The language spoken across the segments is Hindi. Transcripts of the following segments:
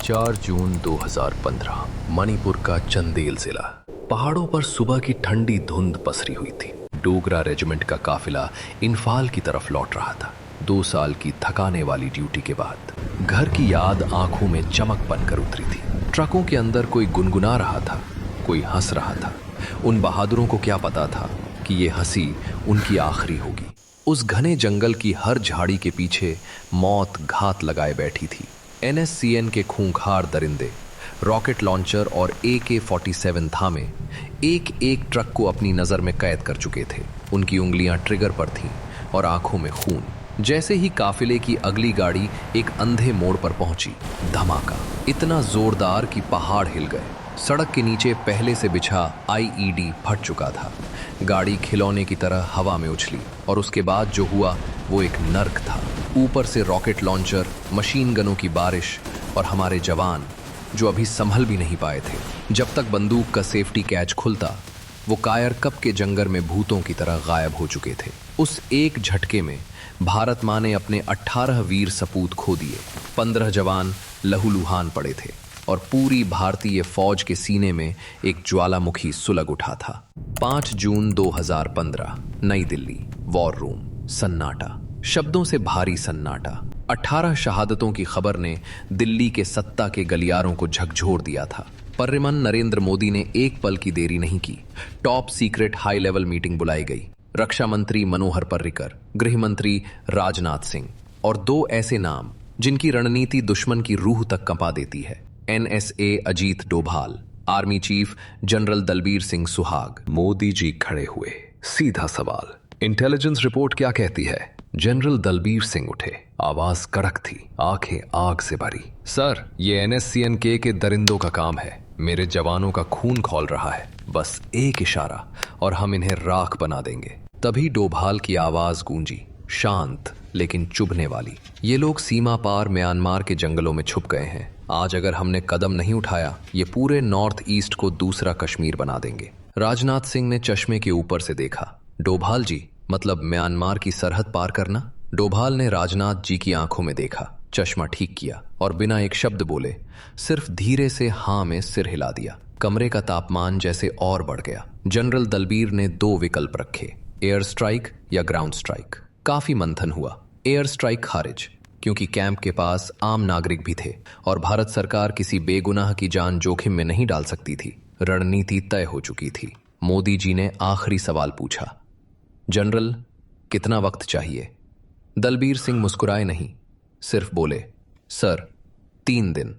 4 जून 2015 मणिपुर का चंदेल जिला। पहाड़ों पर सुबह की ठंडी धुंध पसरी हुई थी। डोगरा रेजिमेंट का काफिला इन्फाल की तरफ लौट रहा था। 2 साल की थकाने वाली ड्यूटी के बाद घर की याद आंखों में चमक बनकर उतरी थी। ट्रकों के अंदर कोई गुनगुना रहा था, कोई हंस रहा था। उन बहादुरों को क्या पता था कि ये हंसी उनकी आखिरी होगी। उस घने जंगल की हर झाड़ी के पीछे मौत घात लगाए बैठी थी। NSCN के खूंखार दरिंदे रॉकेट लॉन्चर और AK-47 थामे एक एक ट्रक को अपनी नजर में कैद कर चुके थे। उनकी उंगलियां ट्रिगर पर थीं और आंखों में खून। जैसे ही काफिले की अगली गाड़ी एक अंधे मोड़ पर पहुंची, धमाका इतना जोरदार कि पहाड़ हिल गए। सड़क के नीचे पहले से बिछा IED फट चुका था। गाड़ी खिलौने की तरह हवा में उछली और उसके बाद जो हुआ वो एक नर्क था। ऊपर से रॉकेट लॉन्चर, मशीन गनों की बारिश और हमारे जवान जो अभी संभल भी नहीं पाए थे। जब तक बंदूक का सेफ्टी कैच खुलता, वो कायर कब के जंगल में भूतों की तरह गायब हो चुके थे। उस एक झटके में भारत माँ ने अपने 18 वीर सपूत खो दिए। 15 जवान लहूलुहान पड़े थे और पूरी भारतीय फौज के सीने में एक ज्वालामुखी सुलग उठा था। 5 जून 2015 नई दिल्ली, वॉर रूम, सन्नाटा, शब्दों से भारी सन्नाटा। 18 शहादतों की खबर ने दिल्ली के सत्ता के गलियारों को झकझोर दिया था। प्रधानमंत्री नरेंद्र मोदी ने एक पल की देरी नहीं की। Top secret high level meeting बुलाई गई। रक्षा मंत्री मनोहर पर्रिकर, गृह मंत्री राजनाथ सिंह और 2 ऐसे नाम जिनकी रणनीति दुश्मन की रूह तक कंपा देती है। NSA Ajit Doval, army chief general Dalbir Singh Suhag. Modi ji खड़े हुए। सीधा सवाल, इंटेलिजेंस रिपोर्ट क्या कहती है? जनरल दलबीर सिंह उठे। आवाज कड़क थी, आंखें आग से भरी। सर, ये NSCN के दरिंदों का काम है। मेरे जवानों का खून खौल रहा है। बस एक इशारा और हम इन्हें राख बना देंगे। तभी डोभाल की आवाज गूंजी, शांत लेकिन चुभने वाली। ये लोग सीमा पार म्यांमार के जंगलों में छुप गए हैं। आज अगर हमने कदम नहीं उठाया, ये पूरे नॉर्थ ईस्ट को दूसरा कश्मीर बना देंगे। राजनाथ सिंह ने चश्मे के ऊपर से देखा। डोभाल जी, मतलब म्यांमार की सरहद पार करना? डोभाल ने राजनाथ जी की आंखों में देखा, चश्मा ठीक किया और बिना एक शब्द बोले सिर्फ धीरे से हाँ में सिर हिला दिया। कमरे का तापमान जैसे और बढ़ गया। जनरल दलबीर ने 2 विकल्प रखे, एयर स्ट्राइक या ग्राउंड स्ट्राइक। काफी मंथन हुआ। एयर स्ट्राइक खारिज, क्योंकि कैंप के पास आम नागरिक भी थे और भारत सरकार किसी बेगुनाह की जान जोखिम में नहीं डाल सकती थी। रणनीति तय हो चुकी थी। मोदी जी ने आखिरी सवाल पूछा, जनरल, कितना वक्त चाहिए? दलबीर सिंह मुस्कुराए नहीं, सिर्फ बोले, सर, 3 दिन।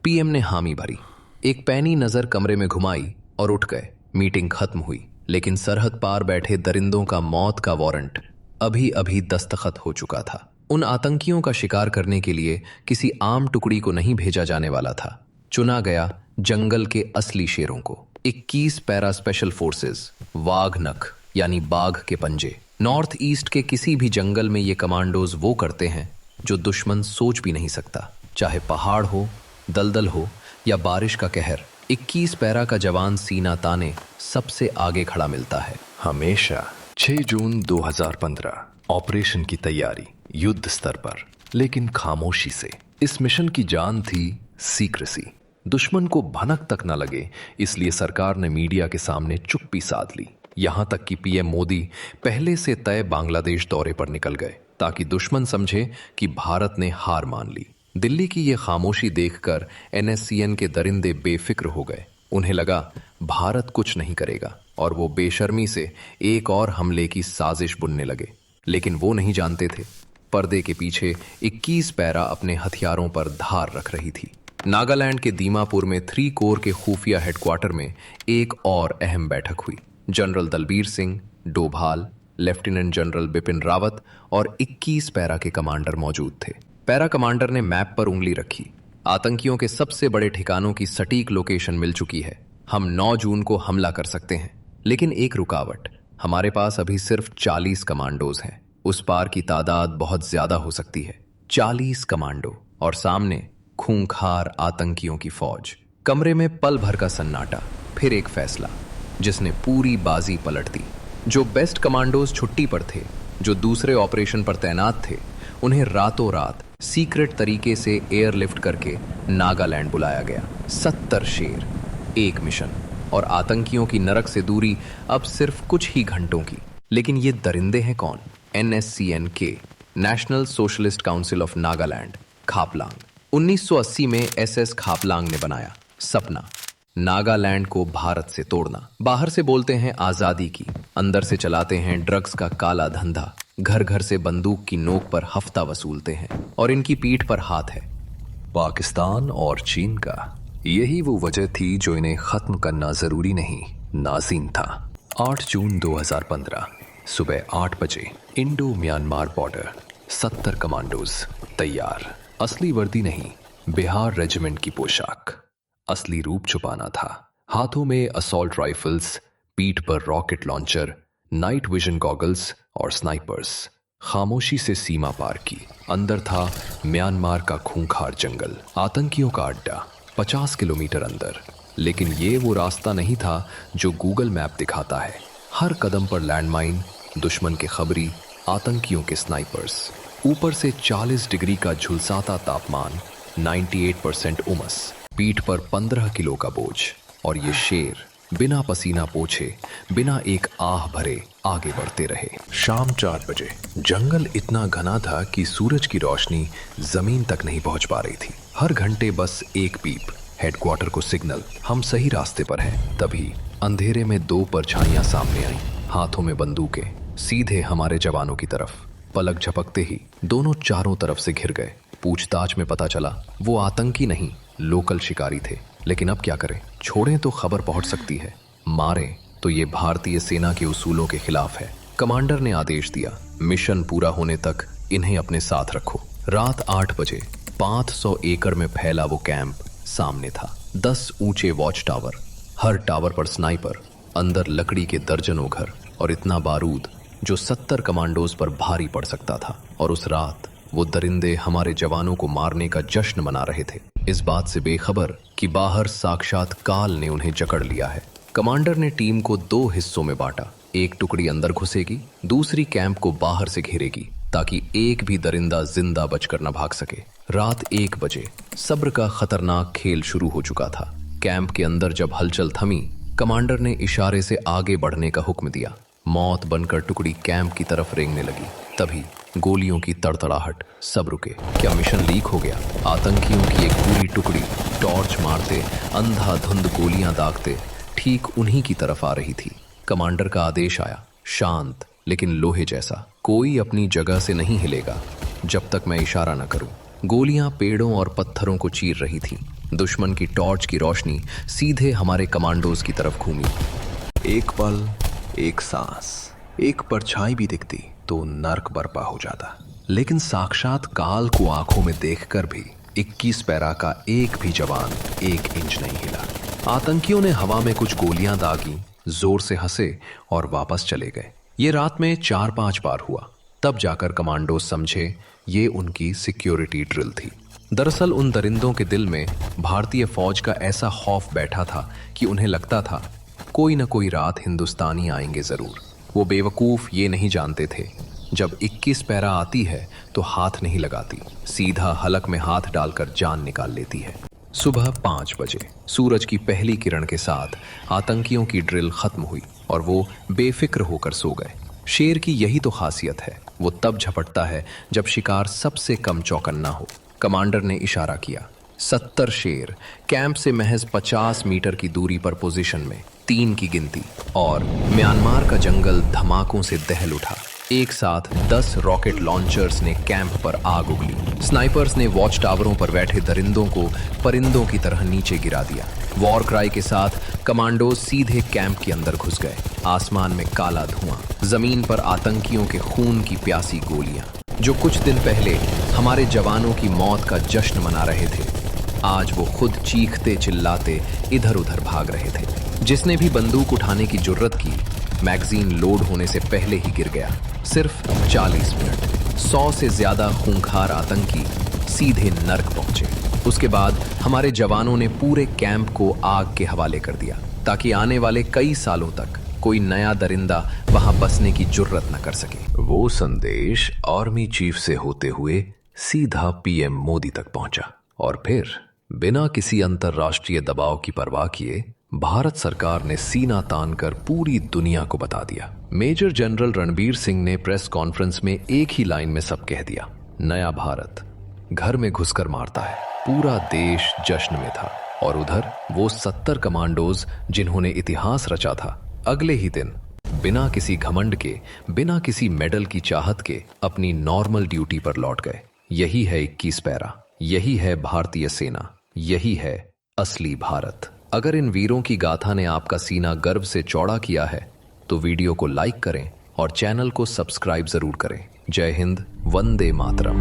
PM ने हामी भरी, एक पैनी नजर कमरे में घुमाई और उठ गए। मीटिंग खत्म हुई, लेकिन सरहद पार बैठे दरिंदों का मौत का वारंट अभी अभी दस्तखत हो चुका था। उन आतंकियों का शिकार करने के लिए किसी आम टुकड़ी को नहीं भेजा जाने वाला था। चुना गया जंगल के असली शेरों को। 21 पैरा स्पेशल फोर्सेस, वाघ नख यानी बाघ के पंजे। नॉर्थ ईस्ट के किसी भी जंगल में ये कमांडोज वो करते हैं जो दुश्मन सोच भी नहीं सकता। चाहे पहाड़ हो, दलदल हो या बारिश का कहर, 21 पैरा का जवान सीना ताने सबसे आगे खड़ा मिलता है हमेशा। 6 जून 2015 ऑपरेशन की तैयारी युद्ध स्तर पर, लेकिन खामोशी से। इस मिशन की जान थी सीक्रेसी। दुश्मन को भनक तक न लगे, इसलिए सरकार ने मीडिया के सामने चुप्पी साध ली। यहां तक कि PM मोदी पहले से तय बांग्लादेश दौरे पर निकल गए ताकि दुश्मन समझे कि भारत ने हार मान ली। दिल्ली की ये खामोशी देखकर NSCN के दरिंदे बेफिक्र हो गए। उन्हें लगा भारत कुछ नहीं करेगा और वो बेशर्मी से एक और हमले की साजिश बुनने लगे। लेकिन वो नहीं जानते थे, पर्दे के पीछे 21 पैरा अपने हथियारों पर धार रख रही थी। नागालैंड के दीमापुर में 3 कोर के खुफिया हेडक्वार्टर में एक और अहम बैठक हुई। General Dalbir Singh, Doval, lieutenant general Bipin Rawat और 21 पैरा के कमांडर मौजूद थे। पैरा कमांडर ने मैप पर उंगली रखी। आतंकियों के सबसे बड़े ठिकानों की सटीक लोकेशन मिल चुकी है। हम 9 जून को हमला कर सकते हैं, लेकिन एक रुकावट, हमारे पास अभी सिर्फ 40 कमांडोज हैं। उस पार की तादाद बहुत ज्यादा हो सकती है। 40 कमांडो और सामने खूंखार आतंकियों की फौज। कमरे में पल भर का सन्नाटा, फिर एक फैसला जिसने पूरी बाजी पलट दी। जो बेस्ट कमांडोज छुट्टी पर थे, जो दूसरे ऑपरेशन पर तैनात थे, उन्हें रातों रात सीक्रेट तरीके से एयरलिफ्ट करके नागालैंड बुलाया गया। 70 शेर, एक मिशन और आतंकियों की नरक से दूरी अब सिर्फ कुछ ही घंटों की। लेकिन ये दरिंदे हैं कौन? NSCNK, national socialist council of Nagaland, Khaplang. 1980 में SS खापलांग ने बनाया सपना, नागालैंड को भारत से तोड़ना। बाहर से बोलते हैं आजादी की, अंदर से चलाते हैं ड्रग्स का काला धंधा, घर घर से बंदूक की नोक पर हफ्ता वसूलते हैं और इनकी पीठ पर हाथ है पाकिस्तान और चीन का। यही वो वजह थी जो इन्हें खत्म करना जरूरी नहीं, नाज़ीन था। 8 जून 2015 सुबह 8 बजे, इंडो म्यांमार बॉर्डर। 70 कमांडोज तैयार, असली वर्दी नहीं, बिहार रेजिमेंट की पोशाक। असली रूप छुपाना था। हाथों में असॉल्ट राइफल्स, पीठ पर rocket launcher, night vision goggles और स्नाइपर्स। खामोशी से सीमा पार की। अंदर था म्यांमार का खूंखार जंगल, आतंकियों का अड्डा 50 किलोमीटर अंदर। लेकिन ये वो रास्ता नहीं था जो गूगल मैप दिखाता है। हर कदम पर लैंडमाइन, दुश्मन के खबरी, आतंकियों के स्नाइपर्स। ऊपर से 40 डिग्री का झुलसाता तापमान, 98% उमस, पीठ पर 15 किलो का बोझ। और ये शेर बिना पसीना पोछे, बिना एक आह भरे आगे बढ़ते रहे। शाम 4 बजे, जंगल इतना घना था कि सूरज की रोशनी जमीन तक नहीं पहुंच पा रही थी। हर घंटे बस एक पीप, हेडक्वार्टर को सिग्नल, हम सही रास्ते पर हैं। तभी अंधेरे में 2 परछाइयां सामने आई, हाथों में बंदूकें, सीधे हमारे जवानों की तरफ। पलक झपकते ही दोनों चारों तरफ से घिर गए। पूछताछ में पता चला वो आतंकी नहीं, लोकल शिकारी थे। लेकिन अब क्या करें? छोड़ें तो खबर पहुंच सकती है, मारें तो ये भारतीय सेना के उसूलों के खिलाफ है। कमांडर ने आदेश दिया, मिशन पूरा होने तक इन्हें अपने साथ रखो। रात 8 बजे 500 एकड़ में फैला वो कैंप सामने था। 10 ऊंचे वॉच टावर, हर टावर पर स्नाइपर, अंदर लकड़ी के दर्जनों घर और इतना बारूद जो 70 कमांडोज पर भारी पड़ सकता था। और उस रात वो दरिंदे हमारे जवानों को मारने का जश्न मना रहे थे, इस बात से बेखबर कि बाहर साक्षात काल ने उन्हें जकड़ लिया है। कमांडर ने टीम को 2 हिस्सों में बांटा। एक टुकड़ी अंदर घुसेगी, दूसरी कैंप को बाहर से घेरेगी, ताकि एक भी दरिंदा जिंदा बचकर न भाग सके। रात 1 बजे सब्र का खतरनाक खेल शुरू हो चुका था। कैंप के अंदर जब हलचल थमी, कमांडर ने इशारे से आगे बढ़ने का हुक्म दिया। मौत बनकर टुकड़ी कैंप की तरफ रेंगने लगी। तभी गोलियों की तड़तड़ाहट, सब रुके। क्या मिशन लीक हो गया? आतंकियों की एक पूरी टुकड़ी टॉर्च मारते, अंधाधुंध गोलियां दागते ठीक उन्हीं की तरफ आ रही थी। कमांडर का आदेश आया, शांत लेकिन लोहे जैसा, कोई अपनी जगह से नहीं हिलेगा जब तक मैं इशारा न करूं। गोलियां पेड़ों और पत्थरों को चीर रही थीं। दुश्मन की टॉर्च की रोशनी सीधे हमारे कमांडोज की तरफ घूमी। एक पल, एक सांस, एक परछाई भी दिखती तो नर्क बर्पा हो जाता। लेकिन साक्षात काल को आंखों में देखकर भी 21 पैरा का एक भी जवान 1 इंच नहीं हिला। आतंकियों ने हवा में कुछ गोलियां दागी, जोर से हंसे और वापस चले गए। ये रात में 4-5 बार हुआ। तब जाकर कमांडो समझे ये उनकी सिक्योरिटी ड्रिल थी। दरअसल उन दरिंदों के दिल में भारतीय फौज का ऐसा खौफ बैठा था कि उन्हें लगता था कोई न कोई रात हिंदुस्तानी आएंगे जरूर। वो बेवकूफ ये नहीं जानते थे, जब 21 पैरा आती है तो हाथ नहीं लगाती, सीधा हलक में हाथ डालकर जान निकाल लेती है। सुबह 5 बजे सूरज की पहली किरण के साथ आतंकियों की ड्रिल खत्म हुई और वो बेफिक्र होकर सो गए। शेर की यही तो खासियत है, वो तब झपटता है जब शिकार सबसे कम चौकन्ना हो। कमांडर ने इशारा किया। 70 शेर कैंप से महज 50 मीटर की दूरी पर पोजीशन में, 3 की गिनती, और म्यांमार का जंगल धमाकों से दहल उठा। एक साथ 10 रॉकेट लॉन्चर्स ने कैंप पर आग उगली। स्नाइपर्स ने वॉच टावरों पर बैठे दरिंदों को परिंदों की तरह नीचे गिरा दिया। वॉर क्राई के साथ कमांडो सीधे कैंप के अंदर घुस गए। आसमान में काला धुआं, जमीन पर आतंकियों के खून की प्यासी गोलियां। जो कुछ दिन पहले हमारे जवानों की मौत का जश्न मना रहे थे, आज वो खुद चीखते चिल्लाते इधर उधर भाग रहे थे। जिसने भी बंदूक उठाने की जुर्रत की, मैगजीन लोड होने से पहले ही गिर गया। सिर्फ 40 मिनट, 100 से ज्यादा खूंखार आतंकी सीधे नर्क पहुंचे। उसके बाद हमारे जवानों ने पूरे कैंप को आग के हवाले कर दिया, ताकि आने वाले कई सालों तक कोई नया दरिंदा वहां बसने की जुर्रत न कर सके। वो संदेश आर्मी चीफ से होते हुए सीधा पीएम मोदी तक पहुंचा और फिर बिना किसी अंतर्राष्ट्रीय दबाव की परवाह किए भारत सरकार ने सीना तान कर पूरी दुनिया को बता दिया। मेजर जनरल रणबीर सिंह ने प्रेस कॉन्फ्रेंस में एक ही लाइन में सब कह दिया, नया भारत घर में घुसकर मारता है। पूरा देश जश्न में था और उधर वो 70 कमांडोज जिन्होंने इतिहास रचा था, अगले ही दिन बिना किसी घमंड के, बिना किसी मेडल की चाहत के अपनी नॉर्मल ड्यूटी पर लौट गए। यही है 21 पैरा, यही है भारतीय सेना, यही है असली भारत। अगर इन वीरों की गाथा ने आपका सीना गर्व से चौड़ा किया है तो वीडियो को लाइक करें और चैनल को सब्सक्राइब जरूर करें। जय हिंद, वंदे मातरम।